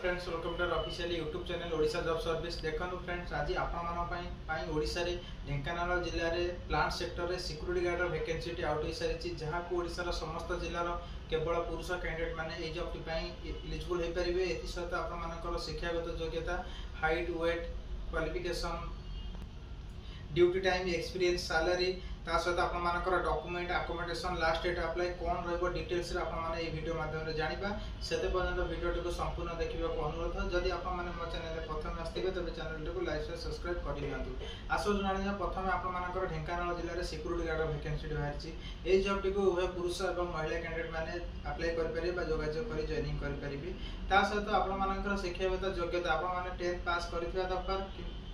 Friends welcome to official YouTube channel Odisha job service. देखो friends आज आपण ओडिशा रे ढेंकानाल जिल्ला रे प्लांट सेक्टर रे सिक्यूरिटी गार्ड वैकेंसी आउट हो सारी जहाँ को ओडिशा रो समस्त जिल्लार केवल पुरुष कैंडिडेट माने ए जॉब एलिजिबल हो पारे। एसत आप शिक्षागत योग्यता height weight qualification duty time experience salary ता सहित आपर document accommodation last date apply कौन रहिबो डिटेल्स रे आपण माने ए वीडियो माध्यम रे जानिबा। सेते पर्यंत वीडियो को संपूर्ण देखिबा को अनुरोध। जदि आपण माने मो चैनल रे प्रथम आस्थिबे तबे चैनल को लाइक से सब्सक्राइब कर दियंतु। आसो जानिया प्रथम आपण मानकर ढेंकानाल जिल्ला रे सिक्यूरिटी गार्ड वैकेंसी बाहरची। ए जॉब टी को उभय पुरुष एवं महिला कैंडिडेट माने अप्लाई कर परिबे बा जोगाजोग करी जॉइनिंग कर परिबे। ता सहित आपण मानकर शिक्षागत योग्यता आपण माने 10th पास करिथिबा दरकार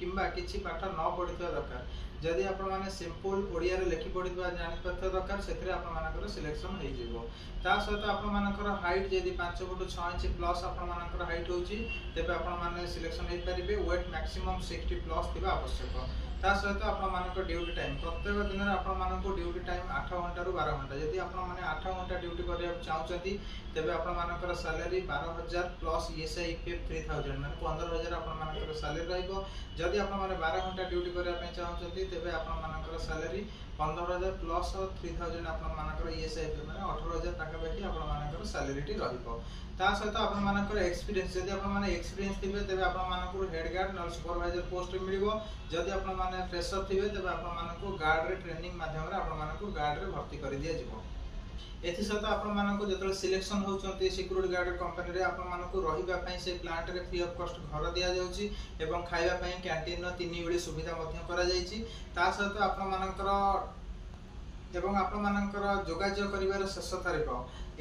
किंबा किछि पाठ न पढिथिबा दरकार। जदि आपण माने सिंपल ओडिया रे लिखि पढिथिबा जानि पड़िथिबा दरकार सेथरे आपण मानकर सिलेक्शन हो जिवो। ता सहित आपण मानकर हाइट जदि 5 फुट 6 इंच प्लस आपण मानकर हाइट होची तेबे आपण माने सिलेक्शन हो परिबे। वेट मैक्सिमम 60 प्लस थिबा आवश्यक। ता सहित आपण मानकर ड्यूटी टाइम प्रत्येक दिन रे आपण मानकर ड्यूटी टाइम 8 घंटा रु 12 घंटा। जदि आपण माने 8 घंटा ड्यूटी करिया चाहउचंती तेबे आपण मानकर सैलरी 12000 प्लस ईएसआई ईपीएफ 3000 माने 15000 आपण मानकर सैलरी रहइबो। जदि आपण माने 12 घंटा ड्यूटी करिया पे चाहउचंती तेबे आपण मानकर सैलरी 15000 प्लस 3000 आपण मानकर ईएसआई माने 18000 टाका बाकी आपण मानकर सैलरी टी रहिबो। ता सहित आपण मानकर एक्सपीरियंस जदि आपण माने एक्सपीरियंस थिबे तेबे आपण मानकर हेड गार्ड न सुपरवाइजर पोस्ट मिलिबो। जदि आपण माने फ्रेशर थिबे तेबे आपण मानकर गार्ड रे ट्रेनिंग माध्यम रे आपण मानकर गार्ड रे भर्ती करि दिया जिवो। एथि सहित आपण मानकर जतले सिलेक्शन होचंती सिक्यूरिटी गार्ड कंपनी रे आपण मानकर रहिबा पई से प्लांट रे फ्री ऑफ कॉस्ट घर दिया जाउची एवं खाइबा पई कैंटीन नो 3 बेली सुविधा मध्य करा जाईची। ता सहित आपण मानकर एवं आपण मानकर जोगाजोग करिवार शेष तारीख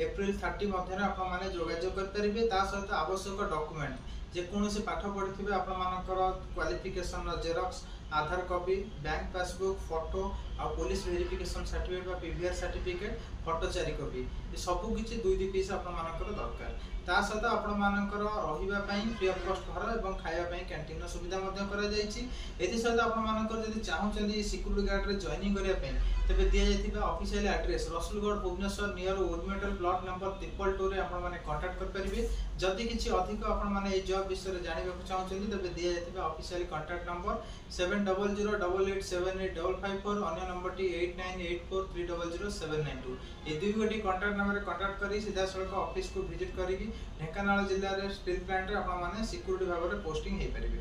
एप्रिल 30 मध्य आपण माने जोगाजोग कर परिबे। ता सहित आवश्यक डॉक्यूमेंट जे कोनोसी पाठ पढिथिबे आपण मानकर क्वालिफिकेशन जेरॉक्स आधार कॉपी बैंक पासबुक फोटो आ पुलिस वेरिफिकेशन सर्टिफिकेट बा पीवीआर सर्टिफिकेट फोटो 4 कॉपी ए सब किछि 2 पीस आपण मानकर दरकार। ता सहित आपण मानकर रहिबा पई फ्री ऑफ कॉस्ट घर एवं खाइबा पई कैंटीन सुविधा मध्य करा जाईछि। एथि सहित आपण मानकर जदि चाहउचंदी सिक्यूरिटी गार्ड रे जॉइनिंग करिया पई तबे दिया जायथिबा official address Rasulgarh Bhubaneswar near oriental plot number 222 रे आपण माने कांटेक्ट कर परिबे। जदि किछि अधिक आपण माने ए जॉब विषय रे जानिबा चाहउचंदी तबे दिया जायथिबा ऑफिशियल कांटेक्ट नंबर 7008887554 अन्य नंबर टी 8984300792। ए दुई गोटी कांटेक्ट नंबर रे कांटेक्ट करी सीधा सड़क ऑफिस को विजिट करी ढेंकानाल जिल्ला रे स्टील प्लांट रे आपण माने सिक्यूरिटी भाग रे पोस्टिंग हे परिबे।